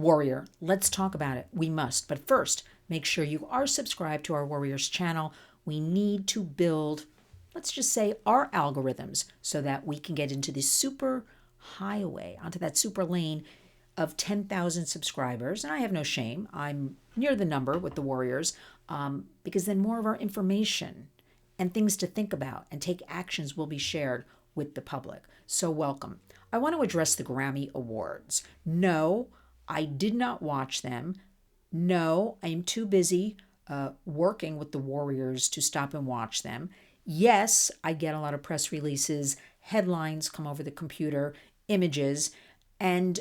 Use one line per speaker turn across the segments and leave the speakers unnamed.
Warrior, let's talk about it. We must. But first, make sure you are subscribed to our Warriors channel. We need to build, let's just say, our algorithms so that we can get into the super highway, onto that super lane of 10,000 subscribers. And I have no shame. I'm near the number with the Warriors because then more of our information and things to think about and take actions will be shared with the public. So welcome. I want to address the Grammy Awards. No, I did not watch them. No, I'm too busy working with the Warriors to stop and watch them. Yes, I get a lot of press releases, headlines come over the computer, images, and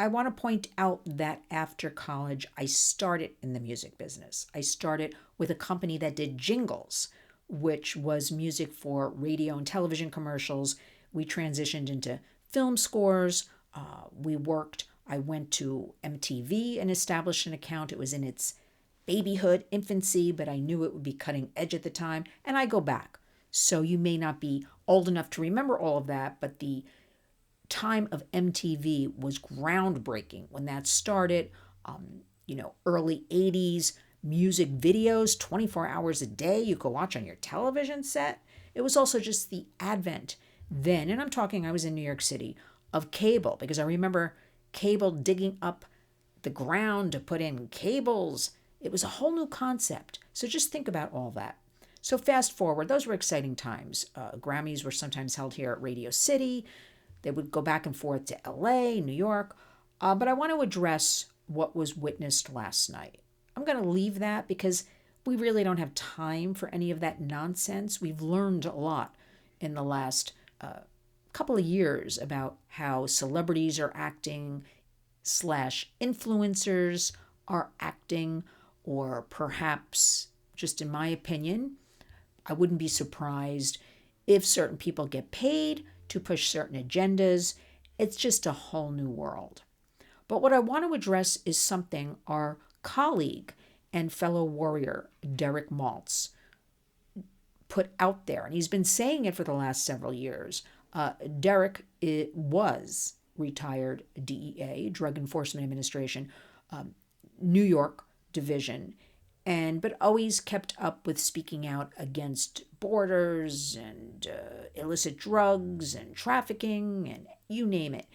I want to point out that after college, I started in the music business. I started with a company that did jingles, which was music for radio and television commercials. We transitioned into film scores. I went to MTV and established an account. It was in its babyhood, infancy, but I knew it would be cutting edge at the time. And I go back. So you may not be old enough to remember all of that, but the time of MTV was groundbreaking when that started. Early 80s music videos, 24 hours a day you could watch on your television set. It was also just the advent then, and I was in New York City, of cable, because I remember cable digging up the ground to put in cables. It was a whole new concept. So just think about all that. So fast forward, those were exciting times. Grammys were sometimes held here at Radio City. They would go back and forth to LA, New York. But I want to address what was witnessed last night. I'm going to leave that because we really don't have time for any of that nonsense. We've learned a lot in the last couple of years about how celebrities are acting / influencers are acting, or perhaps, just in my opinion, I wouldn't be surprised if certain people get paid to push certain agendas. It's just a whole new world. But what I want to address is something our colleague and fellow warrior, Derek Maltz, put out there. And he's been saying it for the last several years. Derek was retired DEA, Drug Enforcement Administration, New York division, but always kept up with speaking out against borders and illicit drugs and trafficking and you name it.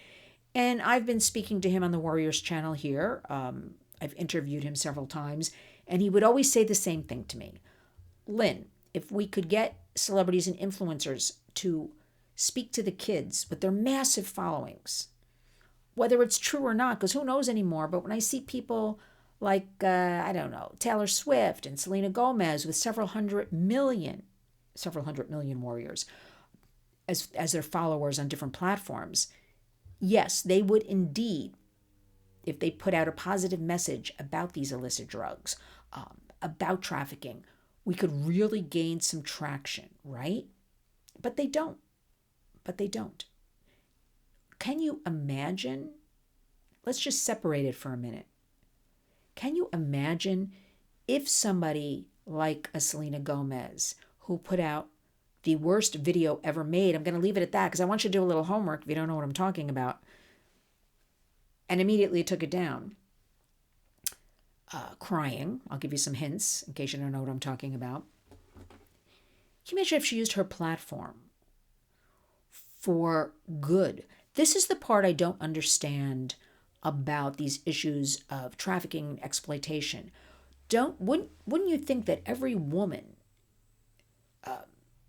And I've been speaking to him on the Warriors channel here. I've interviewed him several times, and he would always say the same thing to me. Lynn, if we could get celebrities and influencers to speak to the kids with their massive followings, whether it's true or not, because who knows anymore, but when I see people like, Taylor Swift and Selena Gomez with several hundred million warriors as their followers on different platforms, yes, they would indeed, if they put out a positive message about these illicit drugs, about trafficking, we could really gain some traction, right? But they don't. Can you imagine? Let's just separate it for a minute. Can you imagine if somebody like a Selena Gomez, who put out the worst video ever made, I'm going to leave it at that because I want you to do a little homework if you don't know what I'm talking about, and immediately took it down, crying. I'll give you some hints in case you don't know what I'm talking about. Can you imagine if she used her platform for good? This is the part I don't understand about these issues of trafficking and exploitation. Wouldn't you think that every woman,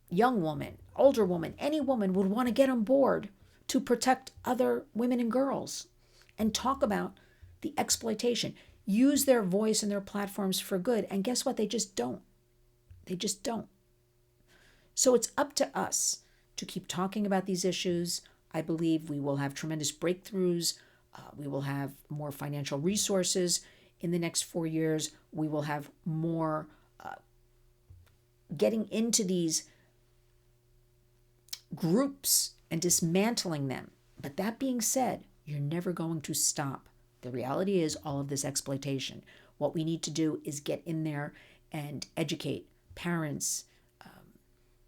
young woman, older woman, any woman would want to get on board to protect other women and girls and talk about the exploitation, use their voice and their platforms for good? And guess what? They just don't. So it's up to us to keep talking about these issues. I believe we will have tremendous breakthroughs. We will have more financial resources in the next 4 years. We will have more getting into these groups and dismantling them. But that being said, you're never going to stop. The reality is all of this exploitation. What we need to do is get in there and educate parents,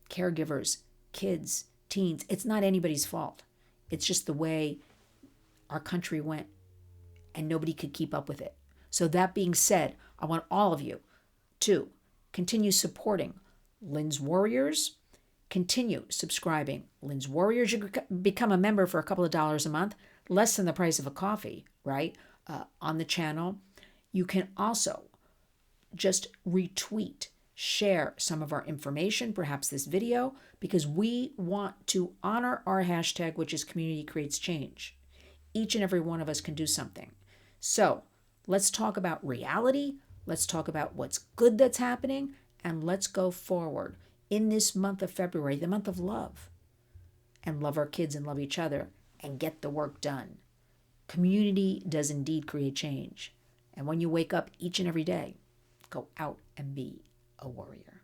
caregivers, kids, teens. It's not anybody's fault. It's just the way our country went and nobody could keep up with it. So that being said, I want all of you to continue supporting Lynn's Warriors. Continue subscribing Lynn's Warriors. You can become a member for a couple of dollars a month, less than the price of a coffee, right? On the channel. You can also just retweet, share some of our information, perhaps this video, because we want to honor our hashtag, which is Community Creates Change. Each and every one of us can do something. So let's talk about reality. Let's talk about what's good that's happening, and let's go forward in this month of February, the month of love, and love our kids and love each other and get the work done. Community does indeed create change. And when you wake up each and every day, go out and be a warrior.